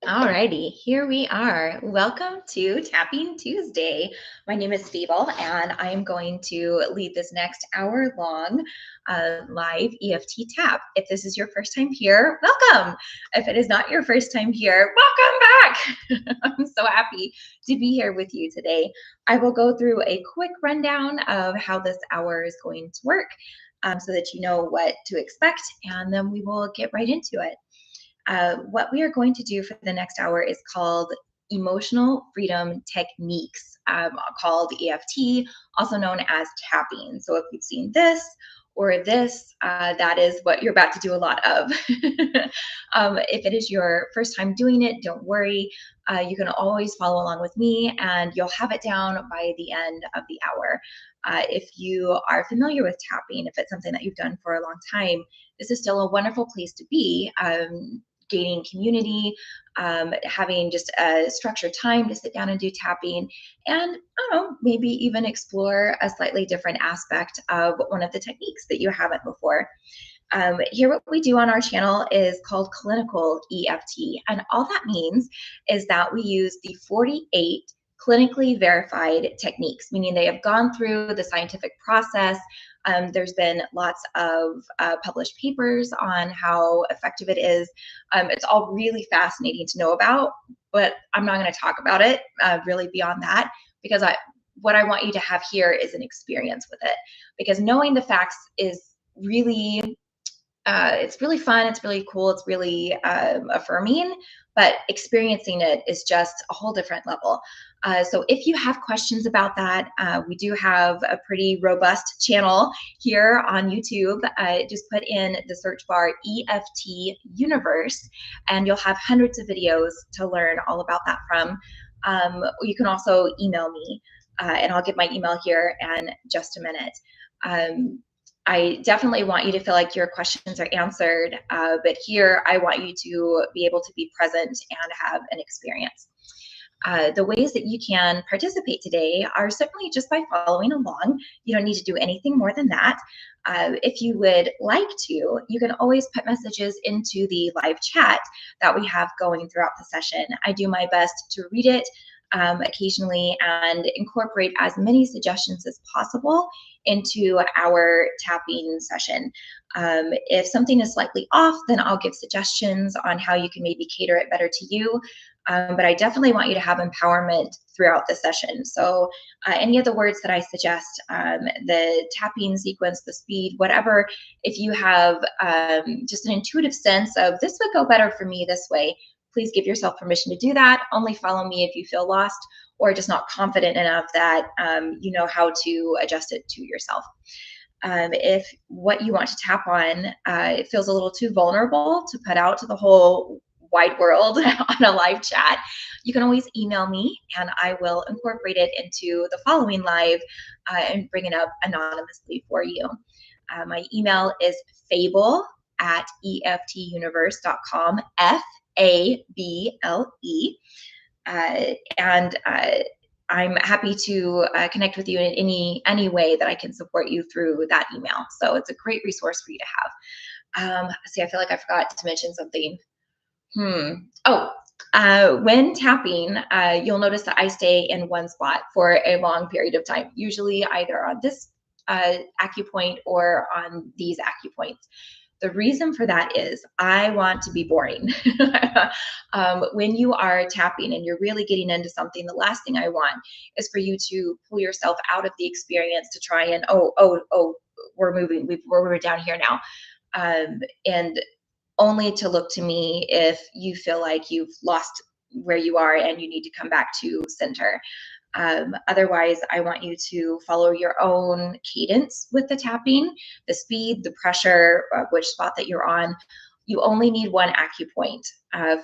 Alrighty, here we are. Welcome to Tapping Tuesday. My name is Fable, and I am going to lead this next hour-long live EFT tap. If this is your first time here, welcome. If it is not your first time here, welcome back. I'm so happy to be here with you today. I will go through a quick rundown of how this hour is going to work so that you know what to expect, and then we will get right into it. What we are going to do for the next hour is called emotional freedom techniques, called EFT, also known as tapping. So if you've seen this or this, that is what you're about to do a lot of. If it is your first time doing it, don't worry. You can always follow along with me and you'll have it down by the end of the hour. If you are familiar with tapping, if it's something that you've done for a long time, this is still a wonderful place to be. Gaining community, having just a structured time to sit down and do tapping, and I don't know, maybe even explore a slightly different aspect of one of the techniques that you haven't before. Here, what we do on our channel is called clinical EFT, and all that means is that we use the 48 clinically verified techniques, meaning they have gone through the scientific process. There's been lots of published papers on how effective it is. It's all really fascinating to know about, but I'm not going to talk about it really beyond that, because what I want you to have here is an experience with it, because knowing the facts is really it's really fun, it's really cool, it's really affirming, but experiencing it is just a whole different level. So if you have questions about that, we do have a pretty robust channel here on YouTube. Just put in the search bar EFT Universe, and you'll have hundreds of videos to learn all about that from. You can also email me, and I'll give my email here in just a minute. I definitely want you to feel like your questions are answered, but here I want you to be able to be present and have an experience. The ways that you can participate today are certainly just by following along. You don't need to do anything more than that. If you would like to, you can always put messages into the live chat that we have going throughout the session. I do my best to read it occasionally and incorporate as many suggestions as possible into our tapping session. If something is slightly off, then I'll give suggestions on how you can maybe cater it better to you. But I definitely want you to have empowerment throughout the session. So any of the words that I suggest, the tapping sequence, the speed, whatever, if you have just an intuitive sense of this would go better for me this way, please give yourself permission to do that. Only follow me if you feel lost or just not confident enough that you know how to adjust it to yourself. If what you want to tap on it feels a little too vulnerable to put out to the whole wide world on a live chat, you can always email me and I will incorporate it into the following live and bring it up anonymously for you. My email is fable@eftuniverse.com, FABLE. And I'm happy to connect with you in any way that I can support you through that email. So it's a great resource for you to have. See, I feel like I forgot to mention something. When tapping, you'll notice that I stay in one spot for a long period of time, usually either on this acupoint or on these acupoints. The reason for that is I want to be boring. When you are tapping and you're really getting into something, the last thing I want is for you to pull yourself out of the experience to try and, we're moving, we're down here now. And only to look to me if you feel like you've lost where you are and you need to come back to center. Otherwise, I want you to follow your own cadence with the tapping, the speed, the pressure, which spot that you're on. You only need one acupoint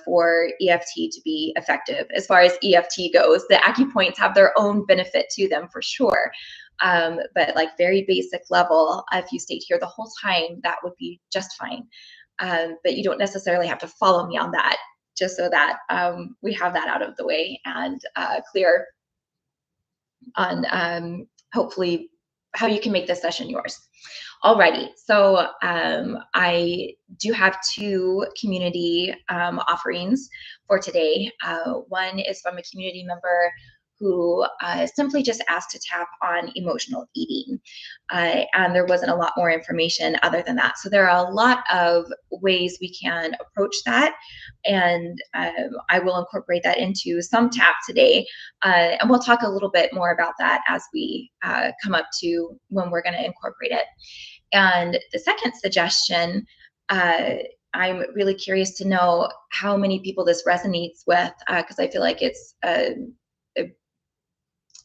for EFT to be effective. As far as EFT goes, the acupoints have their own benefit to them for sure. But like very basic level, if you stayed here the whole time, that would be just fine. But you don't necessarily have to follow me on that, just so that we have that out of the way and clear on hopefully how you can make this session yours. Alrighty, so I do have two community offerings for today. One is from a community member who simply just asked to tap on emotional eating. And there wasn't a lot more information other than that. So there are a lot of ways we can approach that. And I will incorporate that into some tap today. And we'll talk a little bit more about that as we come up to when we're going to incorporate it. And the second suggestion, I'm really curious to know how many people this resonates with, because I feel like it's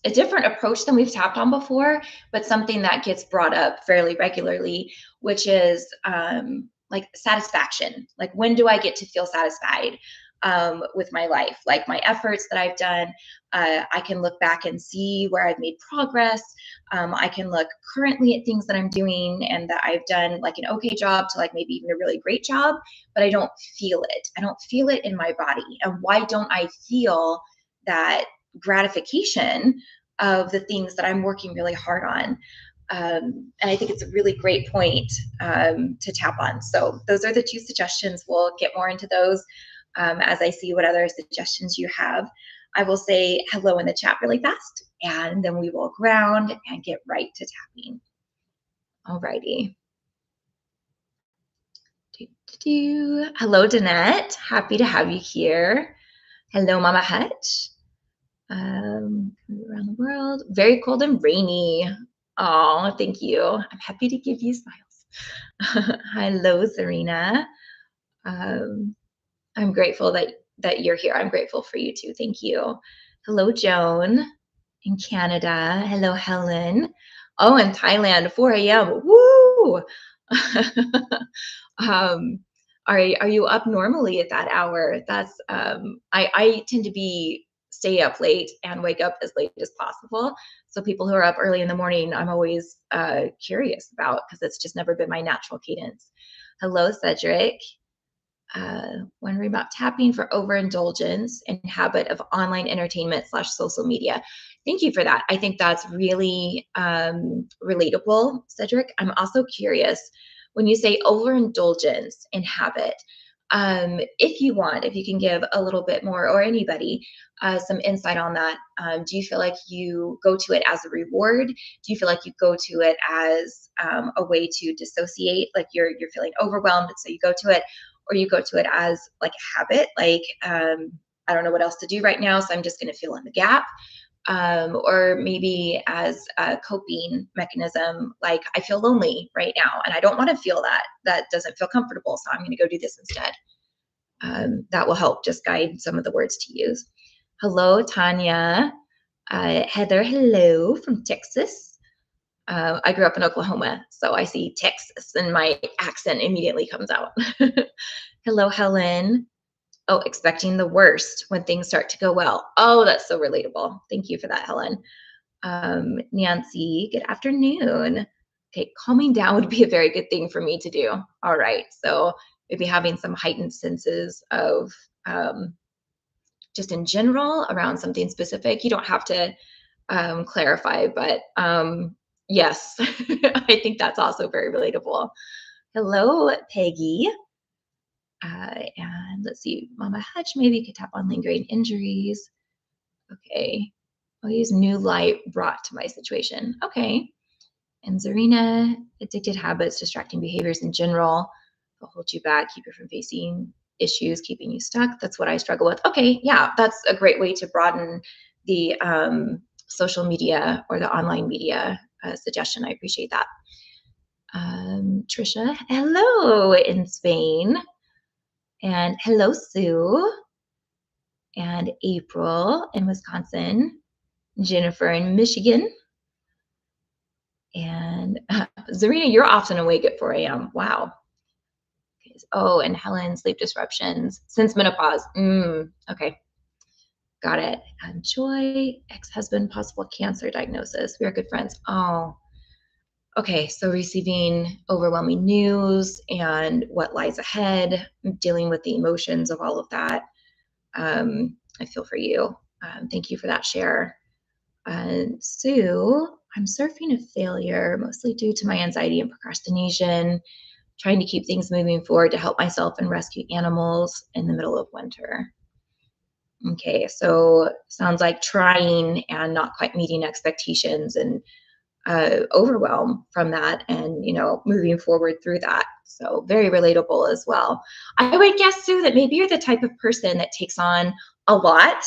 a different approach than we've tapped on before, but something that gets brought up fairly regularly, which is like satisfaction. Like, when do I get to feel satisfied with my life? Like, my efforts that I've done, I can look back and see where I've made progress. I can look currently at things that I'm doing and that I've done like an okay job to like maybe even a really great job, but I don't feel it. I don't feel it in my body. And why don't I feel that gratification of the things that I'm working really hard on? And I think it's a really great point to tap on. So those are the two suggestions. We'll get more into those as I see what other suggestions you have. I will say hello in the chat really fast, and then we will ground and get right to tapping. Alrighty. Hello, Danette. Happy to have you here. Hello, Mama Hutch. Around the world. Very cold and rainy. Oh, thank you. I'm happy to give you smiles. Hello, Serena. I'm grateful that you're here. I'm grateful for you too. Thank you. Hello, Joan in Canada. Hello, Helen. Oh, in Thailand, 4 a.m. Woo! Are you up normally at that hour? That's I tend to stay up late and wake up as late as possible. So people who are up early in the morning, I'm always curious about, because it's just never been my natural cadence. Hello, Cedric. Wondering about tapping for overindulgence and habit of online entertainment / social media. Thank you for that. I think that's really relatable, Cedric. I'm also curious, when you say overindulgence and habit, if you can give a little bit more, or anybody, some insight on that. Do you feel like you go to it as a reward? Do you feel like you go to it as a way to dissociate, like you're feeling overwhelmed, and so you go to it? Or you go to it as like a habit, like I don't know what else to do right now, so I'm just going to fill in the gap. Or maybe as a coping mechanism, like I feel lonely right now and I don't want to feel that. That doesn't feel comfortable, so I'm going to go do this instead. That will help just guide some of the words to use. Hello, Tanya. Heather, hello from Texas. I grew up in Oklahoma, so I see Texas and my accent immediately comes out. Hello, Helen. Oh, expecting the worst when things start to go well. Oh, that's so relatable. Thank you for that, Helen. Nancy, good afternoon. Okay, calming down would be a very good thing for me to do. All right, so maybe having some heightened senses of just in general around something specific. You don't have to clarify, but yes, I think that's also very relatable. Hello, Peggy. And let's see, Mama Hutch, maybe you could tap on lingering injuries. Okay, I'll use new light brought to my situation. Okay. And Zarina, addicted habits, distracting behaviors in general will hold you back, keep you from facing issues, keeping you stuck. That's what I struggle with. Okay, yeah, that's a great way to broaden the social media or the online media suggestion. I appreciate that. Trisha, hello in Spain. And hello, Sue. And April in Wisconsin. Jennifer in Michigan. And Zarina, you're often awake at 4 a.m. Wow. Oh, and Helen, sleep disruptions since menopause. Okay. Got it. Joy, ex-husband, possible cancer diagnosis. We are good friends. Oh, okay. So receiving overwhelming news and what lies ahead, dealing with the emotions of all of that. I feel for you. Thank you for that share. Sue, I'm surfing a failure, mostly due to my anxiety and procrastination, trying to keep things moving forward to help myself and rescue animals in the middle of winter. Okay, so sounds like trying and not quite meeting expectations and overwhelm from that, and moving forward through that. So very relatable as well. I would guess too that maybe you're the type of person that takes on a lot,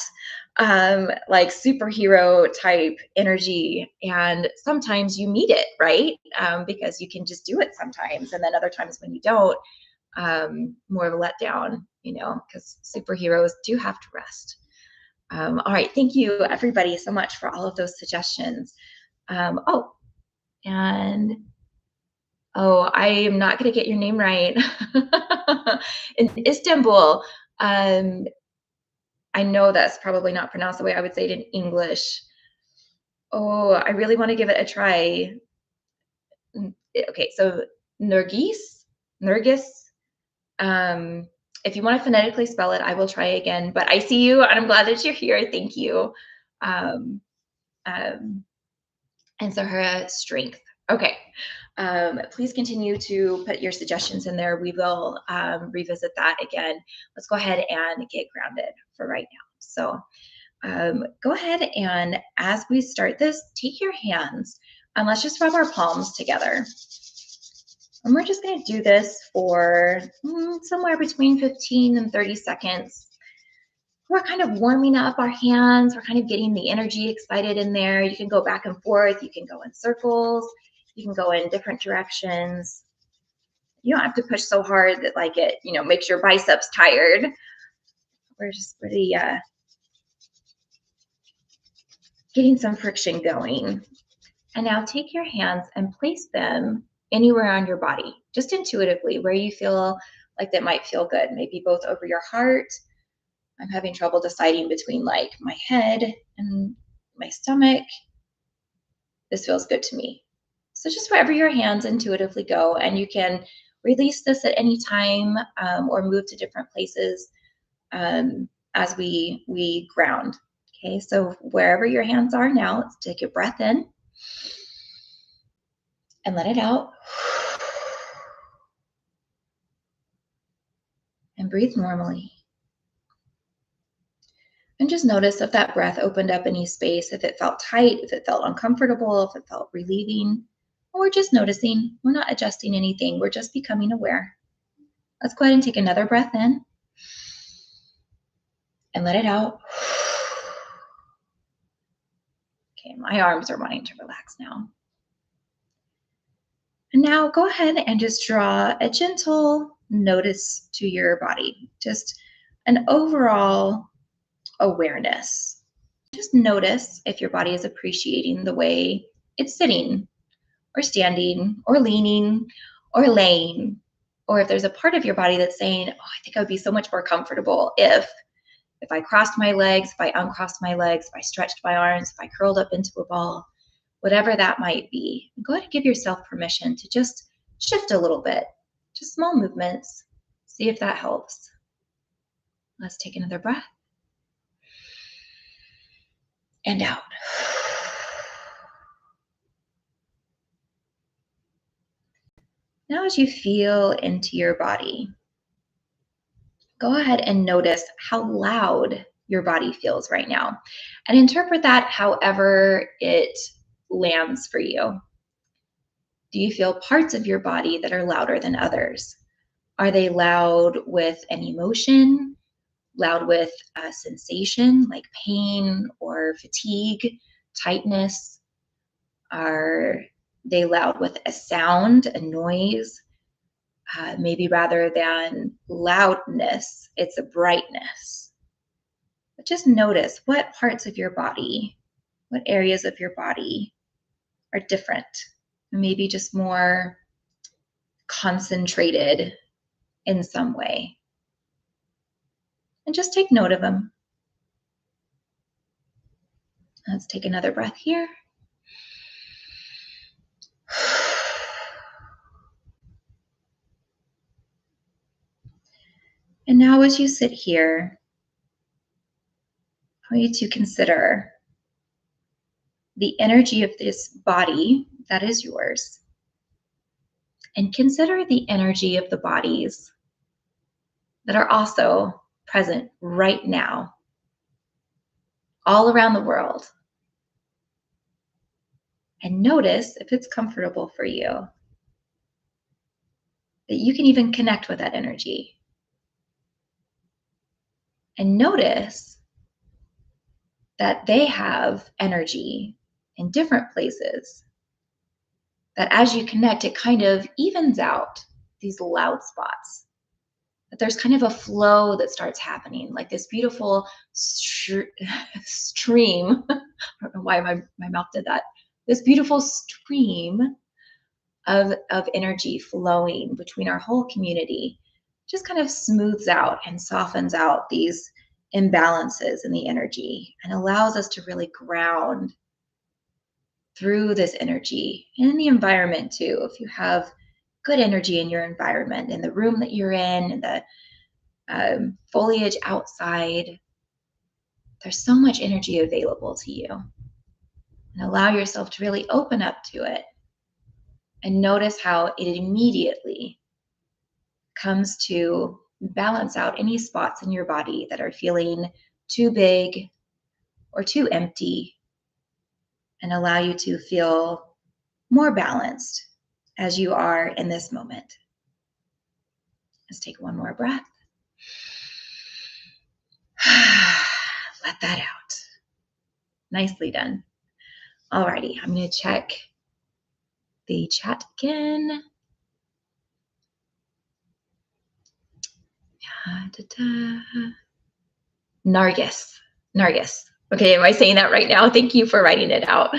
like superhero type energy, and sometimes you need it, right? Because you can just do it sometimes, and then other times when you don't, more of a letdown, because superheroes do have to rest. All right, thank you everybody so much for all of those suggestions. Oh, and I am not going to get your name right. In Istanbul. Um, I know that's probably not pronounced the way I would say it in English. Oh, I really want to give it a try. Okay, so Nurgis. Um, if you want to phonetically spell it, I will try again. But I see you, and I'm glad that you're here. Thank you. Um, um, and so her strength. Okay. Please continue to put your suggestions in there. We will revisit that again. Let's go ahead and get grounded for right now. So go ahead, and as we start this, take your hands and let's just rub our palms together. And we're just going to do this for somewhere between 15 and 30 seconds. We're kind of warming up our hands. We're kind of getting the energy excited in there. You can go back and forth. You can go in circles. You can go in different directions. You don't have to push so hard that like it, makes your biceps tired. We're just really getting some friction going. And now take your hands and place them anywhere on your body, just intuitively, where you feel like that might feel good. Maybe both over your heart. I'm having trouble deciding between like my head and my stomach. This feels good to me. So just wherever your hands intuitively go, and you can release this at any time, or move to different places as we ground. Okay, so wherever your hands are now, let's take a breath in and let it out. And breathe normally. And just notice if that breath opened up any space, if it felt tight, if it felt uncomfortable, if it felt relieving, or just noticing. We're not adjusting anything, we're just becoming aware. Let's go ahead and take another breath in and let it out. Okay, my arms are wanting to relax now. And now go ahead and just draw a gentle notice to your body, just an overall awareness. Just notice if your body is appreciating the way it's sitting or standing or leaning or laying, or if there's a part of your body that's saying, oh, I think I would be so much more comfortable if I crossed my legs, if I uncrossed my legs, if I stretched my arms, if I curled up into a ball, whatever that might be. Go ahead and give yourself permission to just shift a little bit, just small movements. See if that helps. Let's take another breath. And out. Now as you feel into your body, go ahead and notice how loud your body feels right now, and interpret that however it lands for you. Do you feel parts of your body that are louder than others? Are they loud with an emotion, loud with a sensation like pain or fatigue, tightness? Are they loud with a sound, a noise? Maybe rather than loudness, it's a brightness. But just notice what parts of your body, what areas of your body are different, maybe just more concentrated in some way. And just take note of them. Let's take another breath here. And now as you sit here, I want you to consider the energy of this body that is yours, and consider the energy of the bodies that are also present right now, all around the world. And notice if it's comfortable for you that you can even connect with that energy. And notice that they have energy in different places, that as you connect, it kind of evens out these loud spots. That there's kind of a flow that starts happening, like this beautiful stream. I don't know why my mouth did that. This beautiful stream of energy flowing between our whole community just kind of smooths out and softens out these imbalances in the energy and allows us to really ground through this energy in the environment too. If you have good energy in your environment, in the room that you're in the foliage outside, there's so much energy available to you. And allow yourself to really open up to it and notice how it immediately comes to balance out any spots in your body that are feeling too big or too empty, and allow you to feel more balanced as you are in this moment. Let's take one more breath. Let that out. Nicely done. Alrighty, I'm going to check the chat again. Nargis. Okay, am I saying that right now? Thank you for writing it out.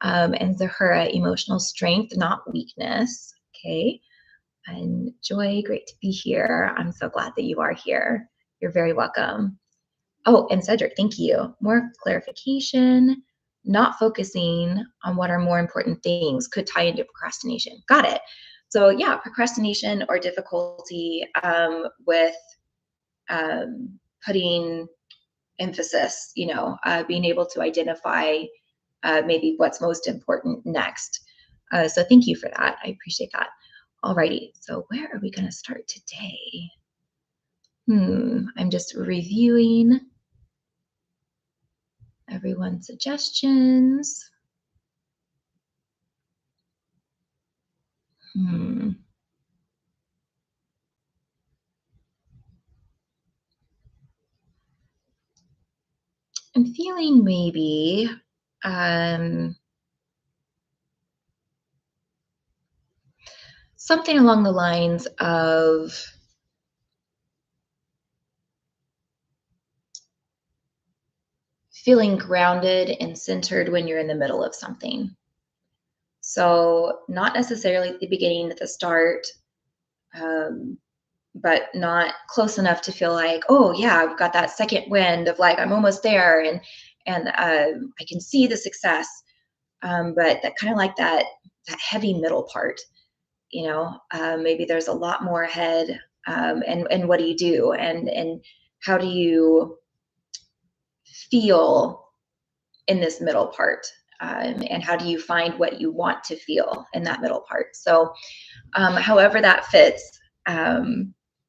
And Zahura, emotional strength, not weakness. Okay. And Joy, great to be here. I'm so glad that you are here. You're very welcome. Oh, and Cedric, thank you. More clarification, not focusing on what are more important things could tie into procrastination. Got it. So yeah, procrastination or difficulty with putting emphasis, being able to identify maybe what's most important next. So thank you for that. I appreciate that. Alrighty, so where are we going to start today? I'm just reviewing everyone's suggestions. I'm feeling maybe something along the lines of feeling grounded and centered when you're in the middle of something. So not necessarily at the beginning, at the start, but not close enough to feel like, oh yeah, I've got that second wind of like, I'm almost there and I can see the success. But that kind of like that heavy middle part, maybe there's a lot more ahead. And what do you do? And how do you feel in this middle part? And how do you find what you want to feel in that middle part? So however that fits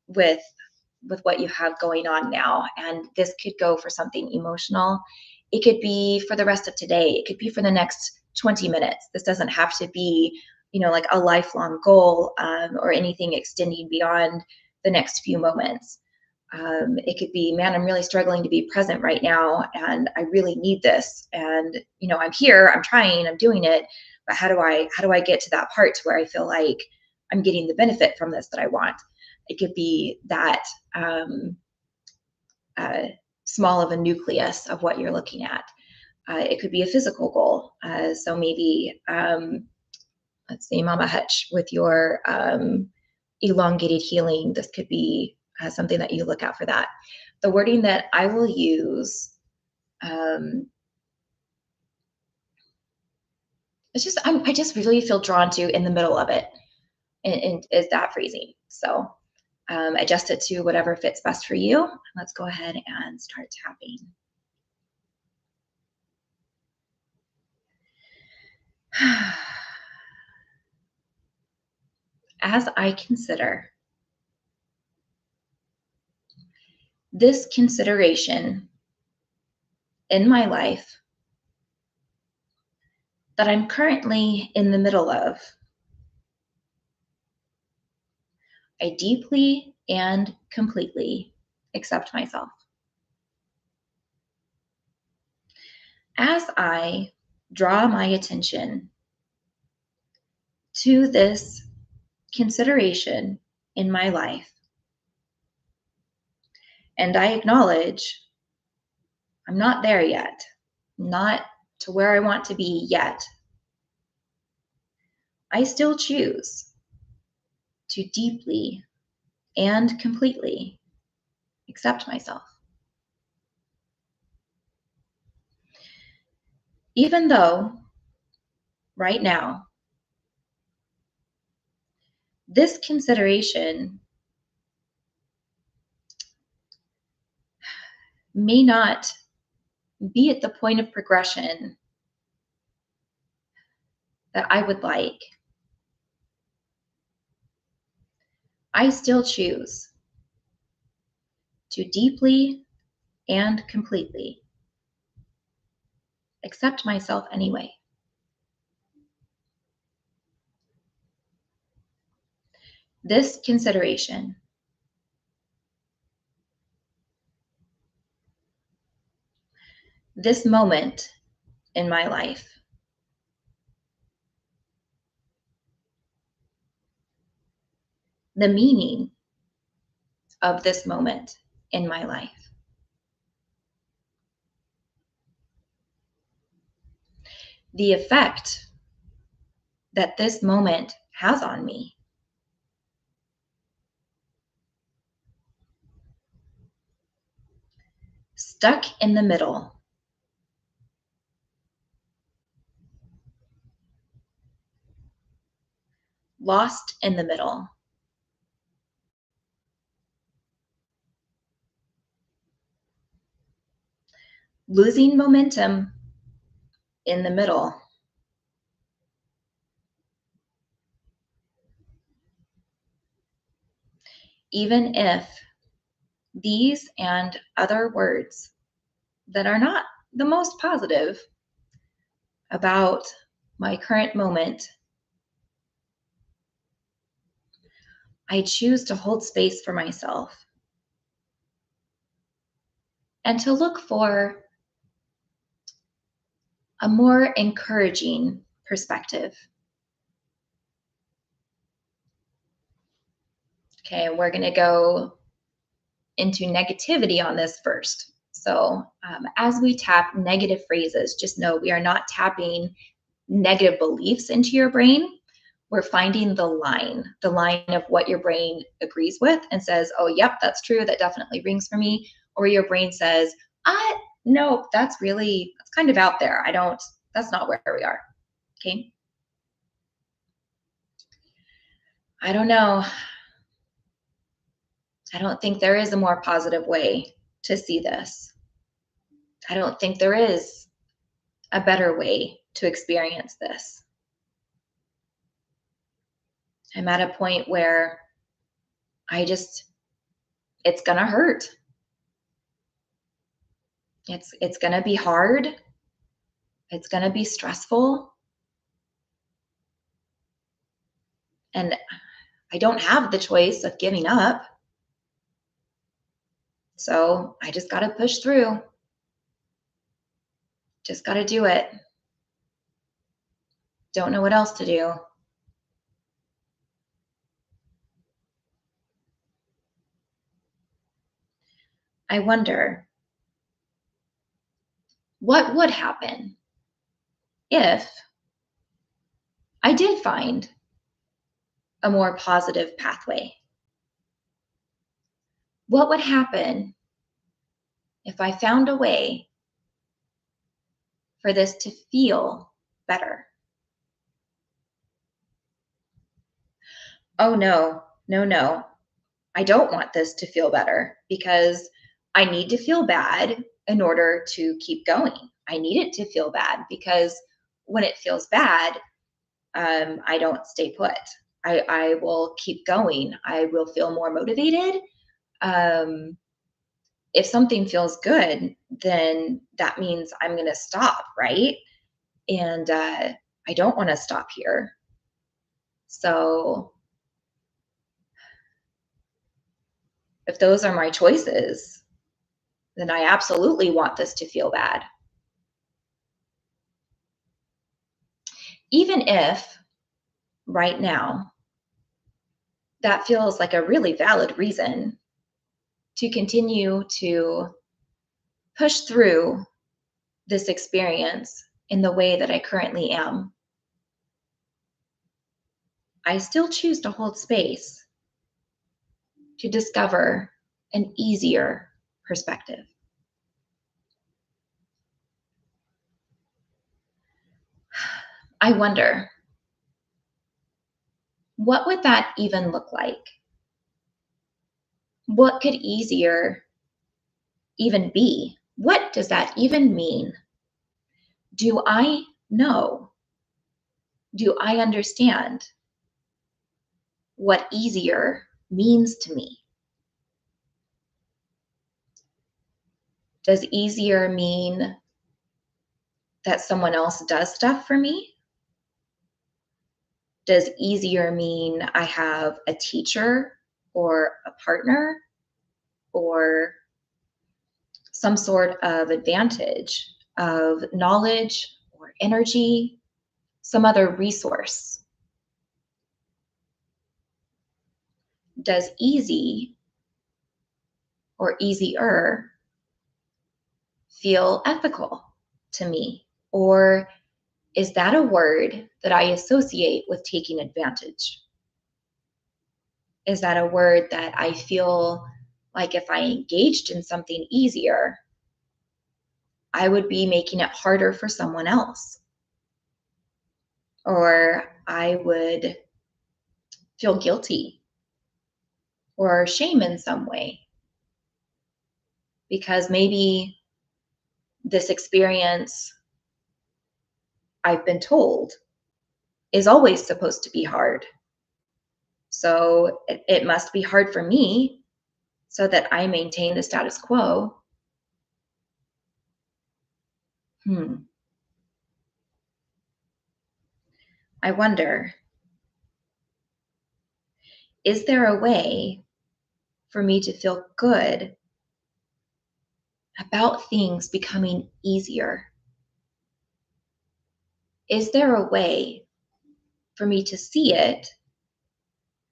with what you have going on now. And this could go for something emotional. It could be for the rest of today. It could be for the next 20 minutes. This doesn't have to be, like a lifelong goal or anything extending beyond the next few moments. It could be, man, I'm really struggling to be present right now and I really need this. And, I'm here, I'm trying, I'm doing it, but how do I get to that part to where I feel like I'm getting the benefit from this that I want? It could be that small of a nucleus of what you're looking at. It could be a physical goal. So maybe, let's say Mama Hutch with your elongated healing, this could be something that you look out for that. The wording that I will use, I just really feel drawn to in the middle of it, and is that phrasing. So adjust it to whatever fits best for you. Let's go ahead and start tapping. As I consider this consideration in my life that I'm currently in the middle of, I deeply and completely accept myself. As I draw my attention to this consideration in my life, and I acknowledge I'm not there yet, not to where I want to be yet, I still choose to deeply and completely accept myself. Even though right now, this consideration may not be at the point of progression that I would like, I still choose to deeply and completely accept myself anyway. This consideration, this moment in my life, the meaning of this moment in my life, the effect that this moment has on me, stuck in the middle, lost in the middle, losing momentum in the middle, even if these and other words that are not the most positive about my current moment, I choose to hold space for myself and to look for a more encouraging perspective. Okay, we're going to go into negativity on this first. So, as we tap negative phrases, just know we are not tapping negative beliefs into your brain. We're finding the line of what your brain agrees with and says, oh, yep, that's true. That definitely rings for me. Or your brain says, no, that's kind of out there. That's not where we are. Okay. I don't know. I don't think there is a more positive way to see this. I don't think there is a better way to experience this. I'm at a point where it's gonna hurt. It's gonna be hard. It's gonna be stressful. And I don't have the choice of giving up. So I just gotta push through. Just gotta do it. Don't know what else to do. I wonder what would happen if I did find a more positive pathway. What would happen if I found a way for this to feel better? Oh, no, no, no. I don't want this to feel better because I need to feel bad in order to keep going. I need it to feel bad because when it feels bad, I don't stay put. I will keep going. I will feel more motivated. Um, if something feels good, then that means I'm going to stop, right? And I don't want to stop here. So if those are my choices, then I absolutely want this to feel bad. Even if right now that feels like a really valid reason to continue to push through this experience in the way that I currently am, I still choose to hold space to discover an easier perspective. I wonder, what would that even look like? What could easier even be? What does that even mean? Do I know? Do I understand what easier means to me? Does easier mean that someone else does stuff for me? Does easier mean I have a teacher or a partner or some sort of advantage of knowledge or energy, some other resource? Does easy or easier feel ethical to me? Or is that a word that I associate with taking advantage? Is that a word that I feel like if I engaged in something easier, I would be making it harder for someone else? Or I would feel guilty or shame in some way because maybe this experience, I've been told, is always supposed to be hard. So it must be hard for me so that I maintain the status quo. Hmm. I wonder, is there a way for me to feel good about things becoming easier? Is there a way for me to see it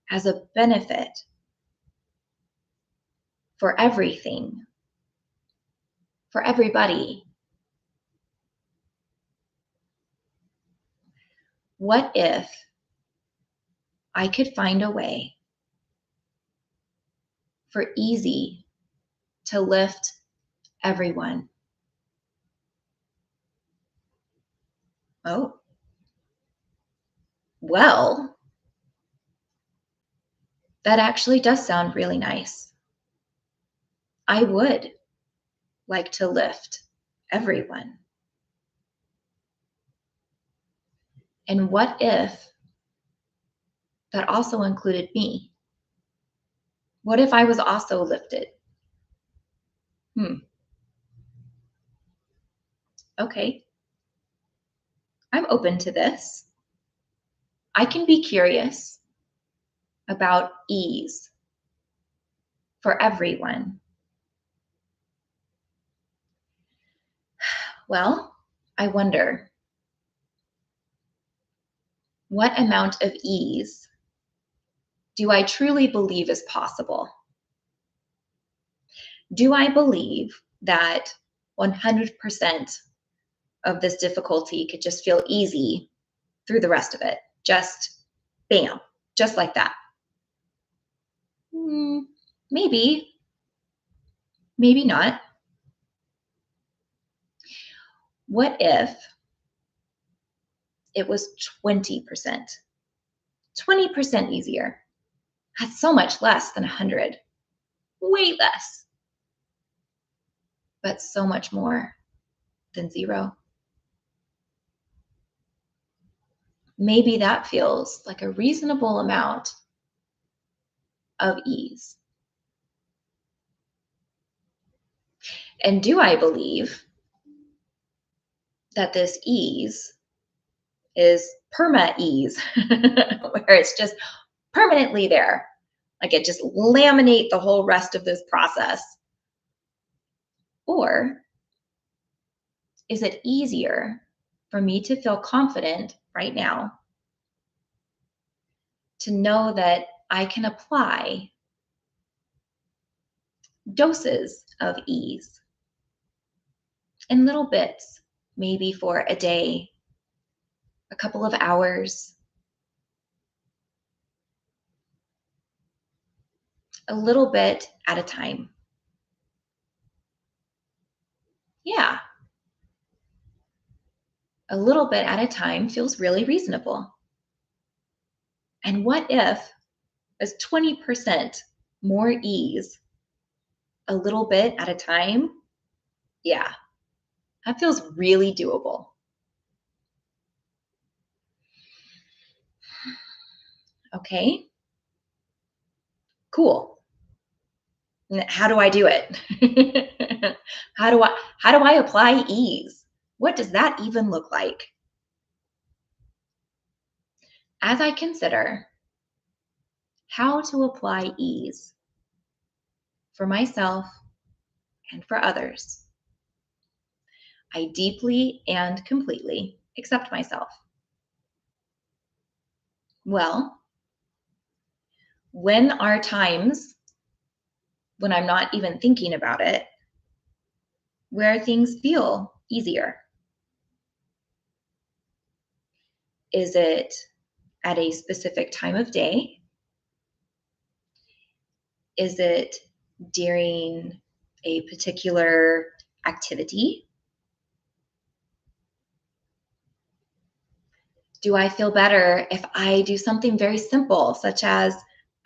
as a benefit for everything, for everybody? What if I could find a way for easy to lift everyone? Oh, well, that actually does sound really nice. I would like to lift everyone. And what if that also included me? What if I was also lifted? Hmm, okay, I'm open to this. I can be curious about ease for everyone. Well, I wonder, what amount of ease do I truly believe is possible? Do I believe that 100% of this difficulty could just feel easy through the rest of it? Just bam, just like that. Hmm, maybe, maybe not. What if it was 20%? 20% easier. That's so much less than 100. Way less, but so much more than zero. maybe that feels like a reasonable amount of ease. And do I believe that this ease is perma ease, where it's just permanently there? Like it just laminate the whole rest of this process? Or is it easier for me to feel confident right now to know that I can apply doses of ease in little bits, maybe for a day, a couple of hours, a little bit at a time? Yeah, a little bit at a time feels really reasonable. And what if as 20% more ease, a little bit at a time? Yeah, that feels really doable. Okay, cool. How do I do it? How do I apply ease? What does that even look like? As I consider how to apply ease for myself and for others, I deeply and completely accept myself. Well, when are times when I'm not even thinking about it, where things feel easier? Is it at a specific time of day? Is it during a particular activity? Do I feel better if I do something very simple, such as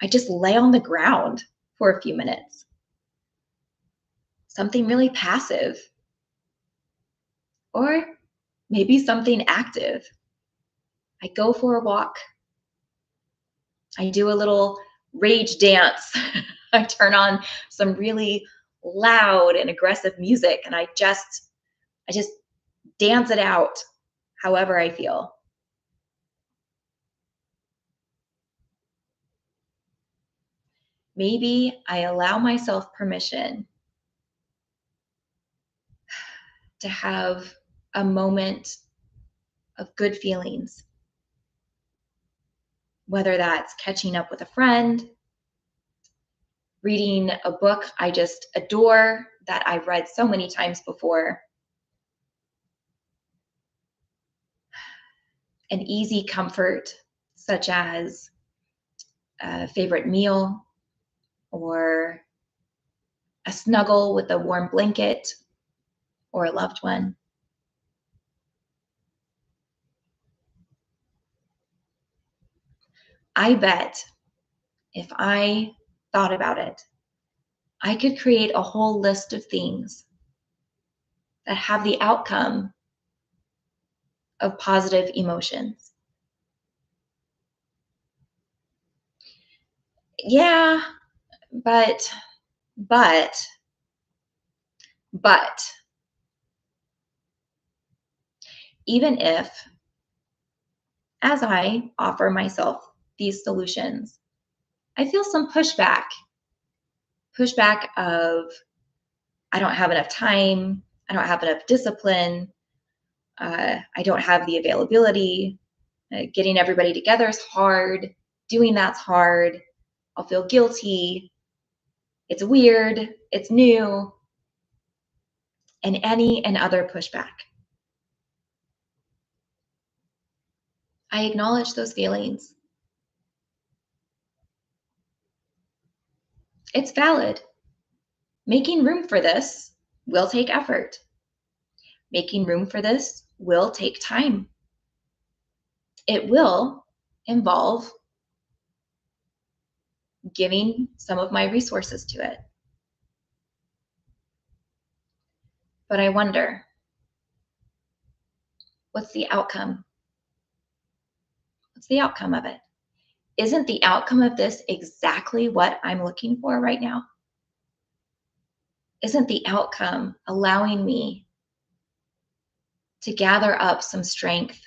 I just lay on the ground for a few minutes? Something really passive, or maybe something active. I go for a walk. I do a little rage dance. I turn on some really loud and aggressive music and I just dance it out however I feel. Maybe I allow myself permission to have a moment of good feelings, whether that's catching up with a friend, reading a book I just adore that I've read so many times before, an easy comfort such as a favorite meal or a snuggle with a warm blanket or a loved one. I bet if I thought about it, I could create a whole list of things that have the outcome of positive emotions. Yeah, but, but, but, even if, as I offer myself these solutions, I feel some pushback of I don't have enough time, I don't have enough discipline, I don't have the availability. Getting everybody together is hard. Doing that's hard. I'll feel guilty. It's weird. It's new. And any and other pushback. I acknowledge those feelings. It's valid. Making room for this will take effort. Making room for this will take time. It will involve giving some of my resources to it. But I wonder, what's the outcome? What's the outcome of it? Isn't the outcome of this exactly what I'm looking for right now? Isn't the outcome allowing me to gather up some strength,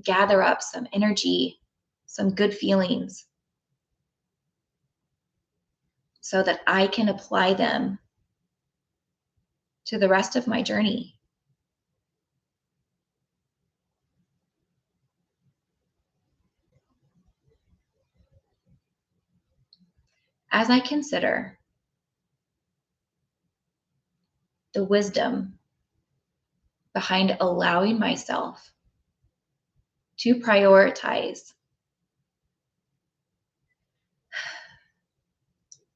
gather up some energy, some good feelings, so that I can apply them to the rest of my journey? As I consider the wisdom behind allowing myself to prioritize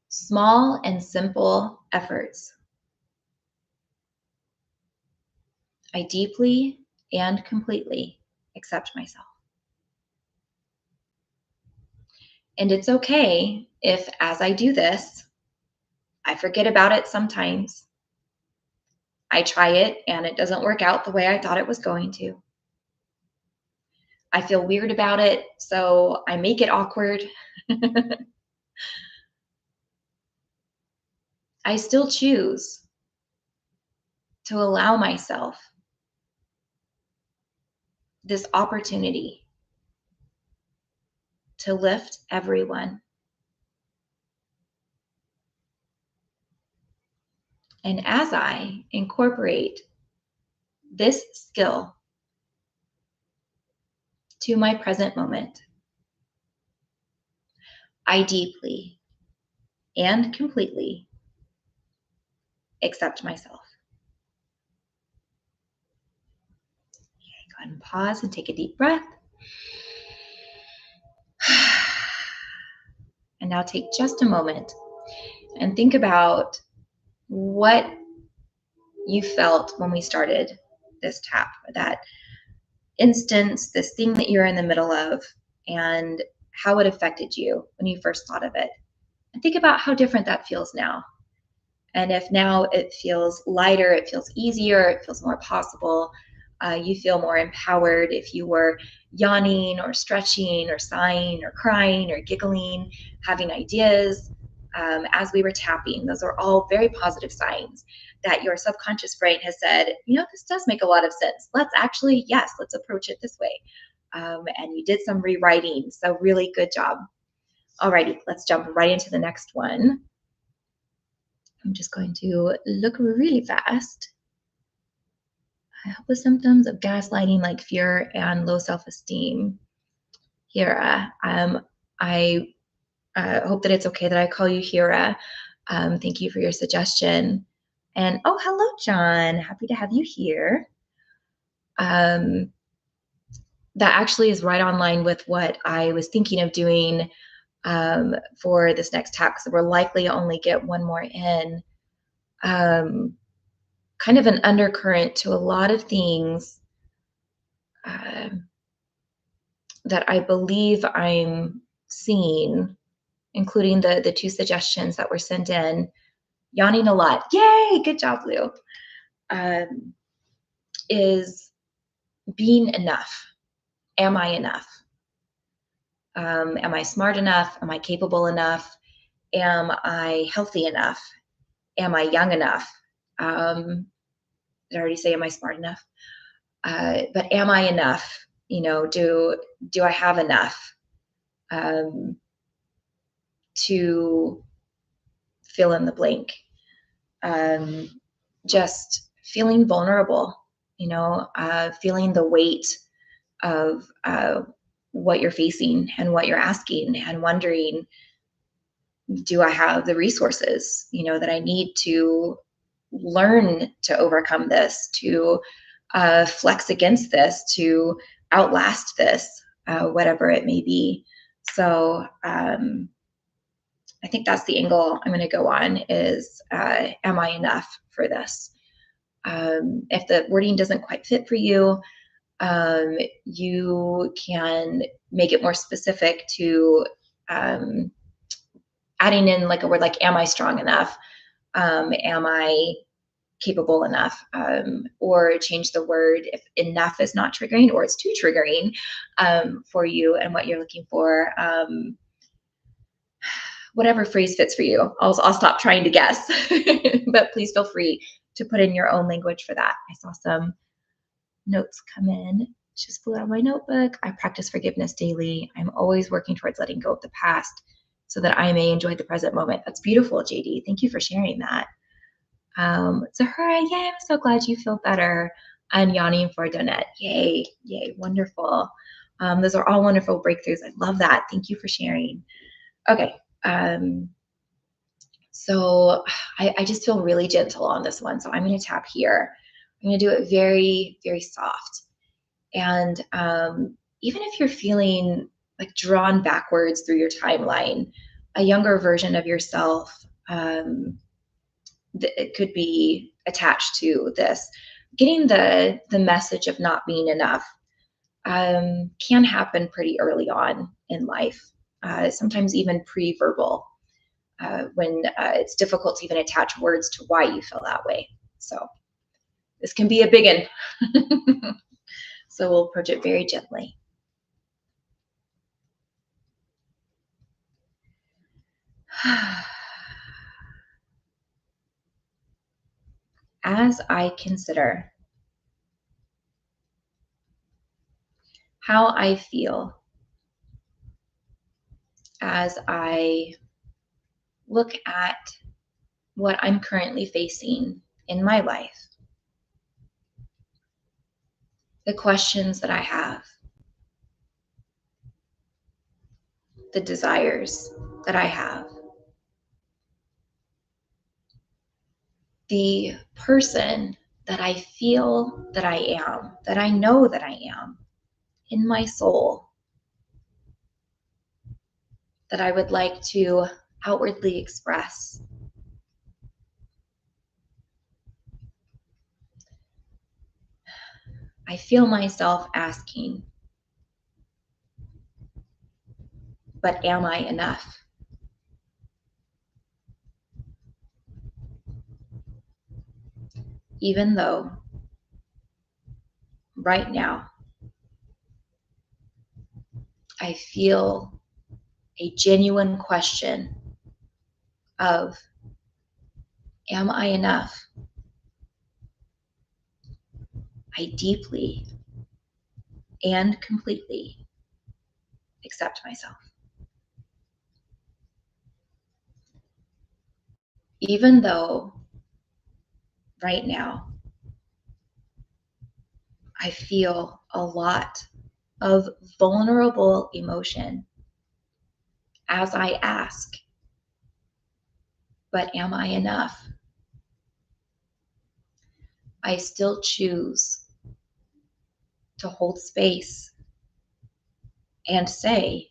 small and simple efforts, I deeply and completely accept myself. And it's okay if, as I do this, I forget about it sometimes. I try it and it doesn't work out the way I thought it was going to. I feel weird about it, so I make it awkward. I still choose to allow myself this opportunity to lift everyone. And as I incorporate this skill to my present moment, I deeply and completely accept myself. Go ahead and pause and take a deep breath. And now take just a moment and think about what you felt when we started this tap, that instance, this thing that you're in the middle of, and how it affected you when you first thought of it. And think about how different that feels now. And if now it feels lighter, it feels easier, it feels more possible, you feel more empowered. If you were yawning or stretching or sighing or crying or giggling, having ideas as we were tapping, those are all very positive signs that your subconscious brain has said, this does make a lot of sense. Let's approach it this way. And you did some rewriting. So really good job. Alrighty, let's jump right into the next one. I'm just going to look really fast. I help with symptoms of gaslighting like fear and low self-esteem. Hira, I hope that it's okay that I call you Hira. Thank you for your suggestion. And oh, hello, John. Happy to have you here. That actually is right on line with what I was thinking of doing for this next tap, so we're likely to only get one more in. Kind of an undercurrent to a lot of things that I believe I'm seeing, including the two suggestions that were sent in. Yawning a lot, yay, good job, Lou, is being enough. Am I enough? Am I smart enough? Am I capable enough? Am I healthy enough? Am I young enough? Did I already say, am I smart enough? But am I enough? Do I have enough to fill in the blank? Just feeling vulnerable, feeling the weight of what you're facing and what you're asking, and wondering, do I have the resources, that I need to learn to overcome this, to flex against this, to outlast this, whatever it may be. So I think that's the angle I'm going to go on is, am I enough for this? If the wording doesn't quite fit for you, you can make it more specific to adding in like a word like, am I strong enough? Am I capable enough, or change the word if enough is not triggering or it's too triggering for you and what you're looking for. Whatever phrase fits for you. I'll stop trying to guess, but please feel free to put in your own language for that. I saw some notes come in. Just flew out of my notebook. I practice forgiveness daily. I'm always working towards letting go of the past so that I may enjoy the present moment. That's beautiful, JD. Thank you for sharing that. Zahra, yay, I'm so glad you feel better. And Yanni for Donette, yay, wonderful. Those are all wonderful breakthroughs. I love that. Thank you for sharing. Okay. So I just feel really gentle on this one. So I'm going to tap here. I'm going to do it very, very soft. And even if you're feeling like drawn backwards through your timeline, a younger version of yourself, it could be attached to this. Getting the message of not being enough can happen pretty early on in life, sometimes even pre-verbal, when it's difficult to even attach words to why you feel that way. So this can be a big one. So we'll approach it very gently. As I consider how I feel, as I look at what I'm currently facing in my life, the questions that I have, the desires that I have, the person that I feel that I am, that I know that I am in my soul, that I would like to outwardly express. I feel myself asking, but am I enough? Even though right now I feel a genuine question of, am I enough? I deeply and completely accept myself. Even though right now I feel a lot of vulnerable emotion as I ask, but am I enough? I still choose to hold space and say,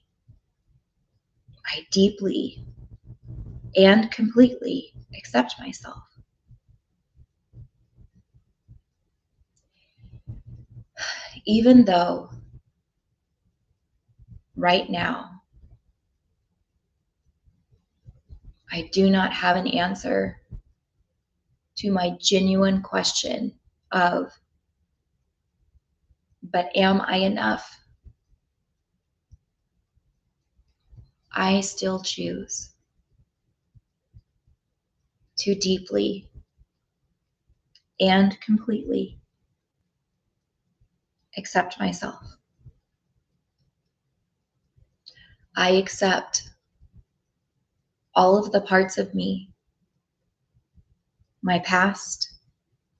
I deeply and completely accept myself. Even though right now I do not have an answer to my genuine question of, but am I enough? I still choose to deeply and completely accept myself. I accept all of the parts of me, my past,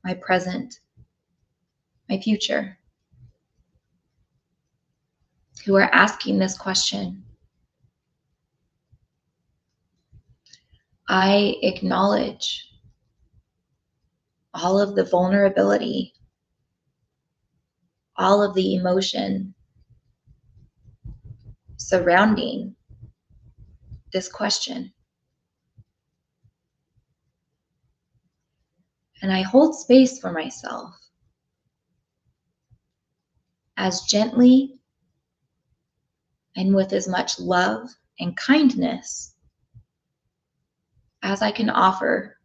my present, my future, who are asking this question. I acknowledge all of the vulnerability, all of the emotion surrounding this question. And I hold space for myself as gently and with as much love and kindness as I can offer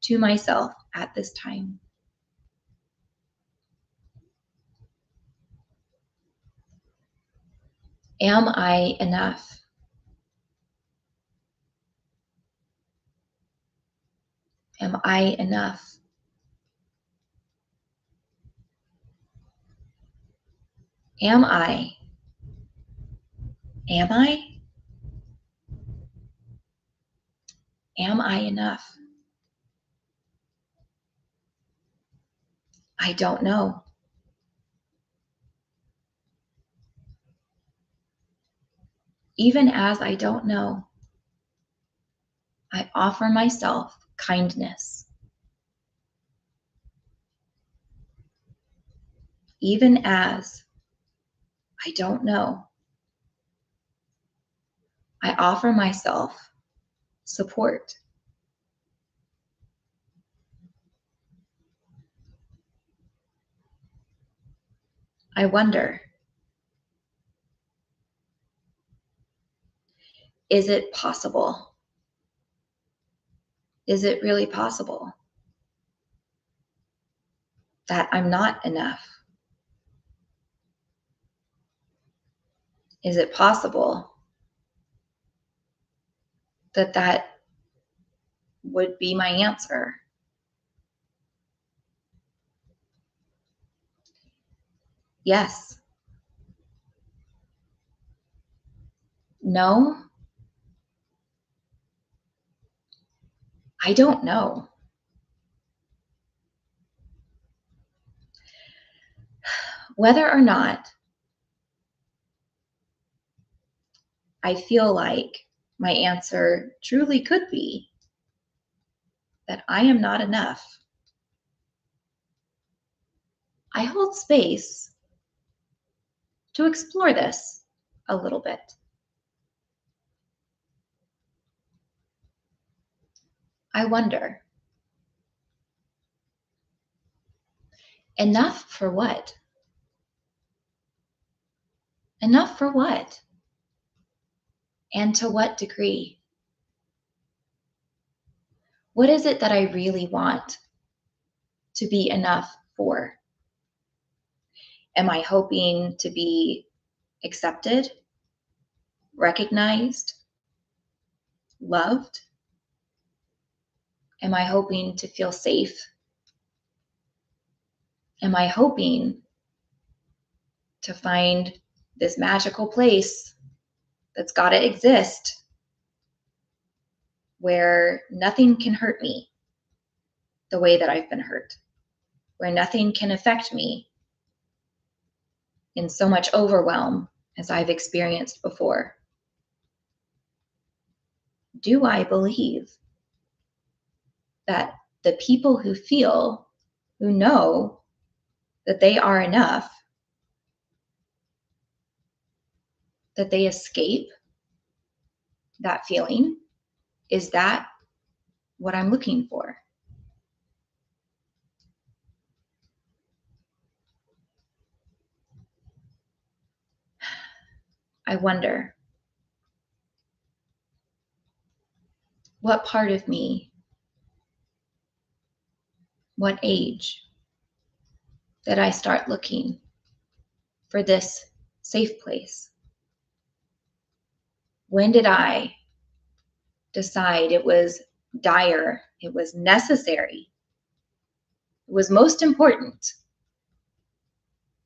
to myself at this time. Am I enough? Am I enough? Am I? Am I? Am I enough? I don't know. Even as I don't know, I offer myself kindness. Even as I don't know, I offer myself support. I wonder, is it possible? Is it really possible that I'm not enough? Is it possible that that would be my answer? Yes. No. I don't know. Whether or not I feel like my answer truly could be that I am not enough, I hold space to explore this a little bit. I wonder, enough for what? Enough for what? And to what degree? What is it that I really want to be enough for? Am I hoping to be accepted, recognized, loved? Am I hoping to feel safe? Am I hoping to find this magical place that's got to exist where nothing can hurt me the way that I've been hurt, where nothing can affect me in so much overwhelm as I've experienced before? Do I believe that the people who feel, who know that they are enough, that they escape that feeling? Is that what I'm looking for? I wonder, what part of me, what age, did I start looking for this safe place? When did I decide it was dire, it was necessary, it was most important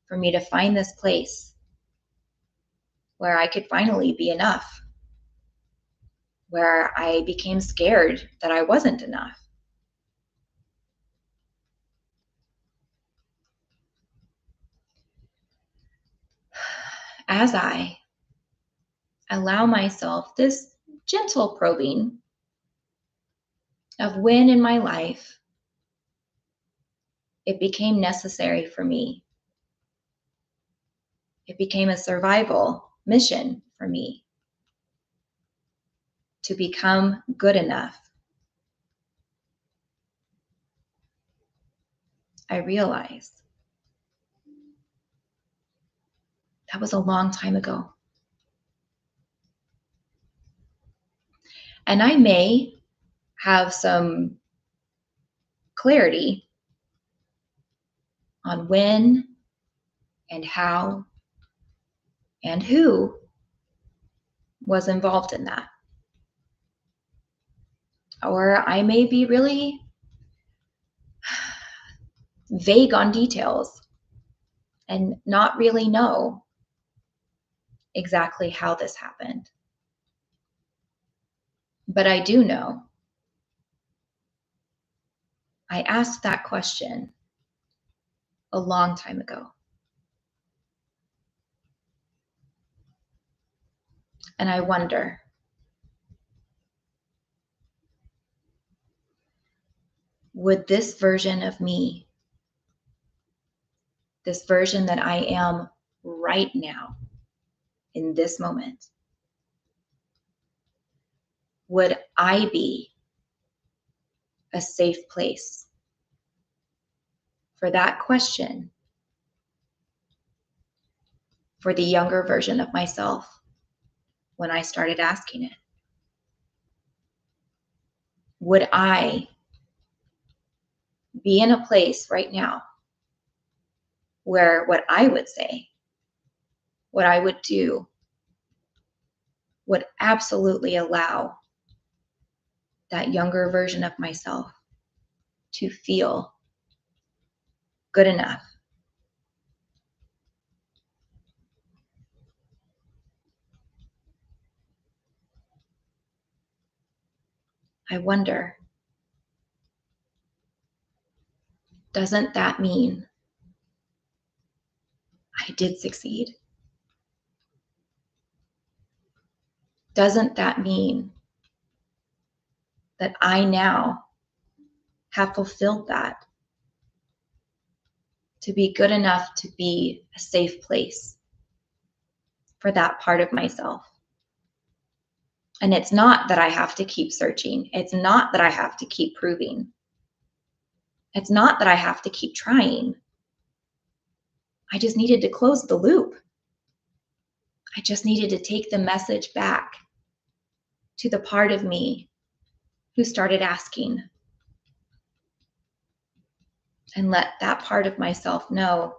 for me to find this place where I could finally be enough, where I became scared that I wasn't enough? As I allow myself this gentle probing of when in my life it became necessary for me, it became a survival mission for me to become good enough, I realized that was a long time ago. And I may have some clarity on when and how and who was involved in that. Or I may be really vague on details and not really know exactly how this happened. But I do know I asked that question a long time ago. And I wonder, would this version of me, this version that I am right now in this moment, would I be a safe place for that question for the younger version of myself when I started asking it? Would I be in a place right now where what I would say, what I would do, would absolutely allow that younger version of myself to feel good enough? I wonder, doesn't that mean I did succeed? Doesn't that mean that I now have fulfilled that to be good enough to be a safe place for that part of myself? And it's not that I have to keep searching. It's not that I have to keep proving. It's not that I have to keep trying. I just needed to close the loop. I just needed to take the message back to the part of me who started asking and let that part of myself know,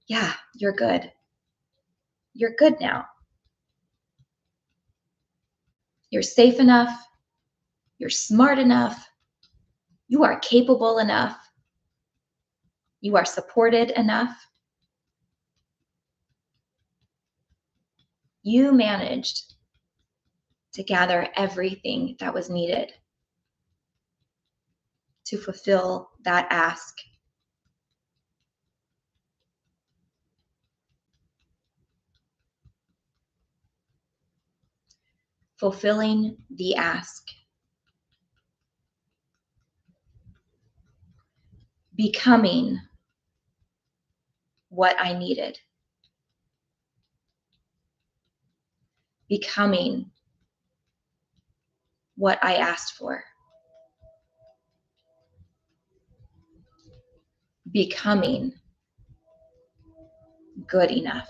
yeah, you're good. You're good now. You're safe enough. You're smart enough. You are capable enough. You are supported enough. You managed to gather everything that was needed to fulfill that ask. Fulfilling the ask. Becoming what I needed. Becoming what I asked for. Becoming good enough.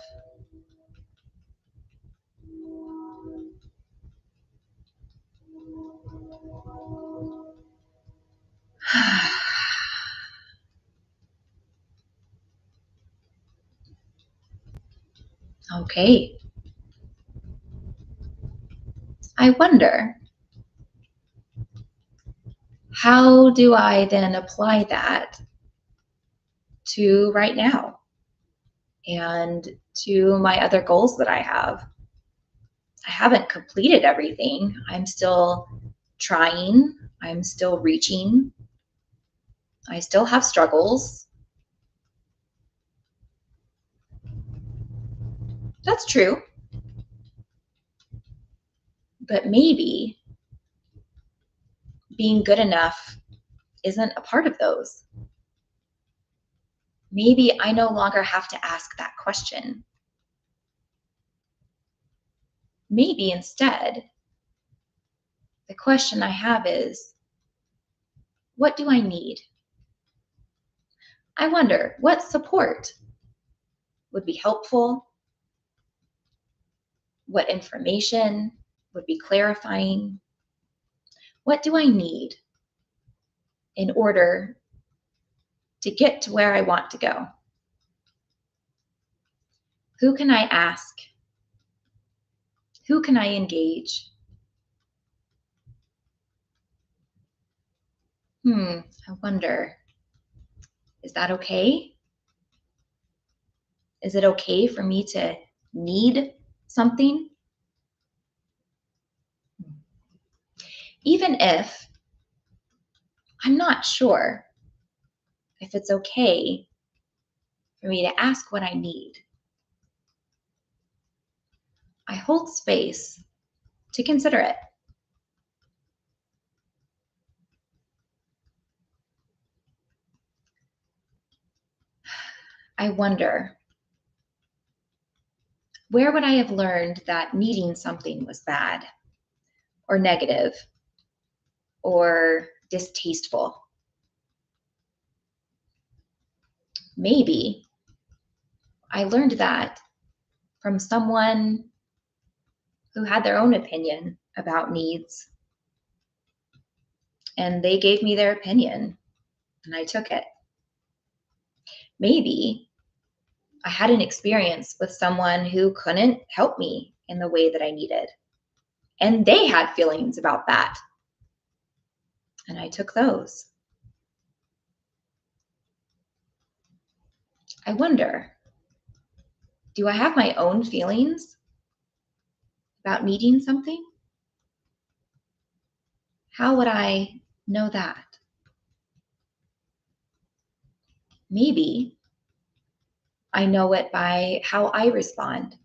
Okay. I wonder, how do I then apply that to right now and to my other goals that I have? I haven't completed everything. I'm still trying. I'm still reaching. I still have struggles. That's true. But maybe being good enough isn't a part of those. Maybe I no longer have to ask that question. Maybe instead, the question I have is, what do I need? I wonder what support would be helpful, what information would be clarifying. What do I need in order to get to where I want to go? Who can I ask? Who can I engage? I wonder, is that okay? Is it okay for me to need something? Even if I'm not sure if it's okay for me to ask what I need, I hold space to consider it. I wonder, where would I have learned that needing something was bad or negative or distasteful? Maybe I learned that from someone who had their own opinion about needs, and they gave me their opinion and I took it. Maybe I had an experience with someone who couldn't help me in the way that I needed, and they had feelings about that, and I took those. I wonder, do I have my own feelings about needing something? How would I know that? Maybe I know it by how I respond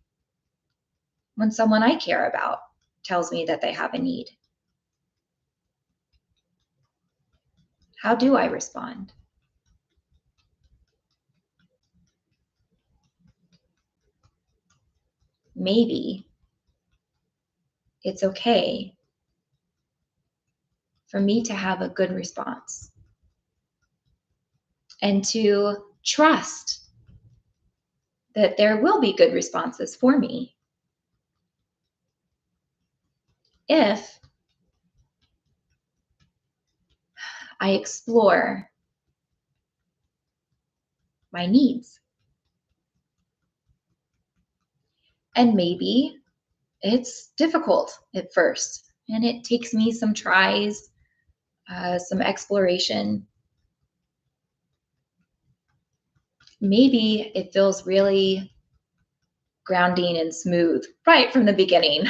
when someone I care about tells me that they have a need. How do I respond? Maybe it's okay for me to have a good response and to trust that there will be good responses for me if I explore my needs. And maybe it's difficult at first and it takes me some tries, some exploration. Maybe it feels really grounding and smooth right from the beginning.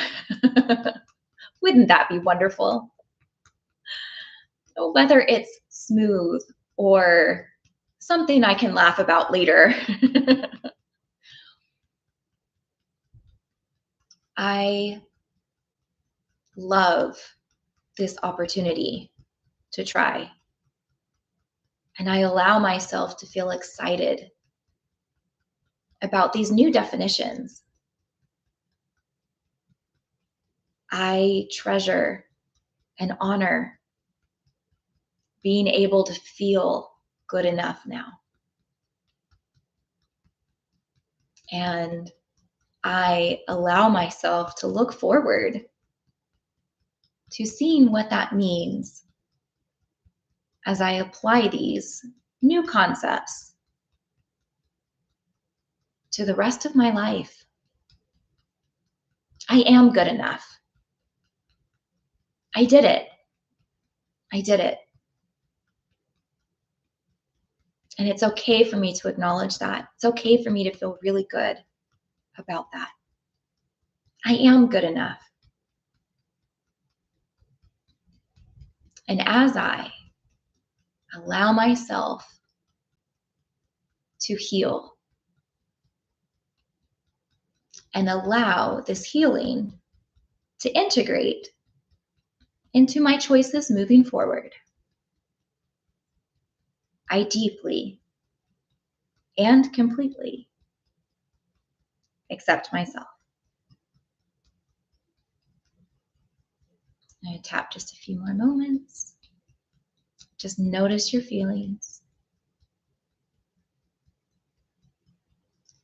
Wouldn't that be wonderful? Whether it's smooth or something I can laugh about later. I love this opportunity to try. And I allow myself to feel excited about these new definitions. I treasure and honor being able to feel good enough now. And I allow myself to look forward to seeing what that means as I apply these new concepts to the rest of my life. I am good enough. I did it. I did it. And it's okay for me to acknowledge that. It's okay for me to feel really good about that. I am good enough. And as I allow myself to heal and allow this healing to integrate into my choices moving forward, I deeply and completely accept myself. I'm going to tap just a few more moments. Just notice your feelings.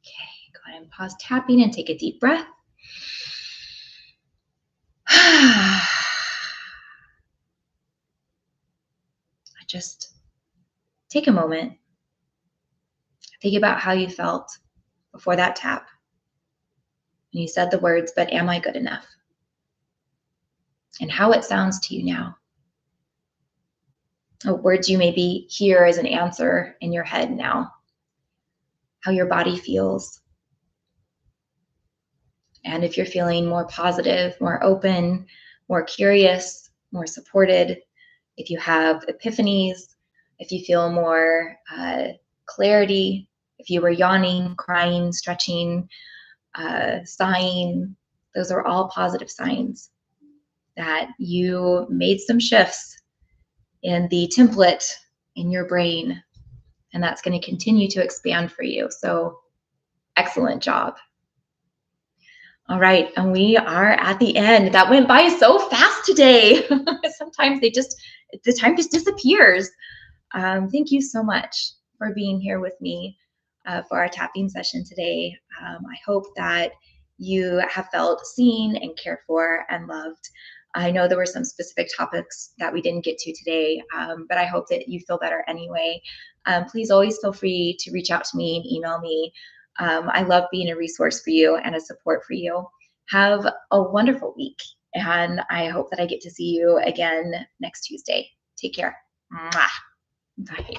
Okay, go ahead and pause tapping and take a deep breath. just take a moment. Think about how you felt before that tap. And you said the words, but am I good enough? And how it sounds to you now. Words you maybe hear as an answer in your head now. How your body feels. And if you're feeling more positive, more open, more curious, more supported, if you have epiphanies, if you feel more clarity, if you were yawning, crying, stretching, sighing, those are all positive signs that you made some shifts in the template in your brain, and that's going to continue to expand for you. So excellent job. All right, and we are at the end. That went by so fast today. Sometimes the time just disappears. Thank you so much for being here with me for our tapping session today. I hope that you have felt seen and cared for and loved. I know there were some specific topics that we didn't get to today, but I hope that you feel better anyway. Please always feel free to reach out to me and email me. I love being a resource for you and a support for you. Have a wonderful week, and I hope that I get to see you again next Tuesday. Take care. Mwah. Bye.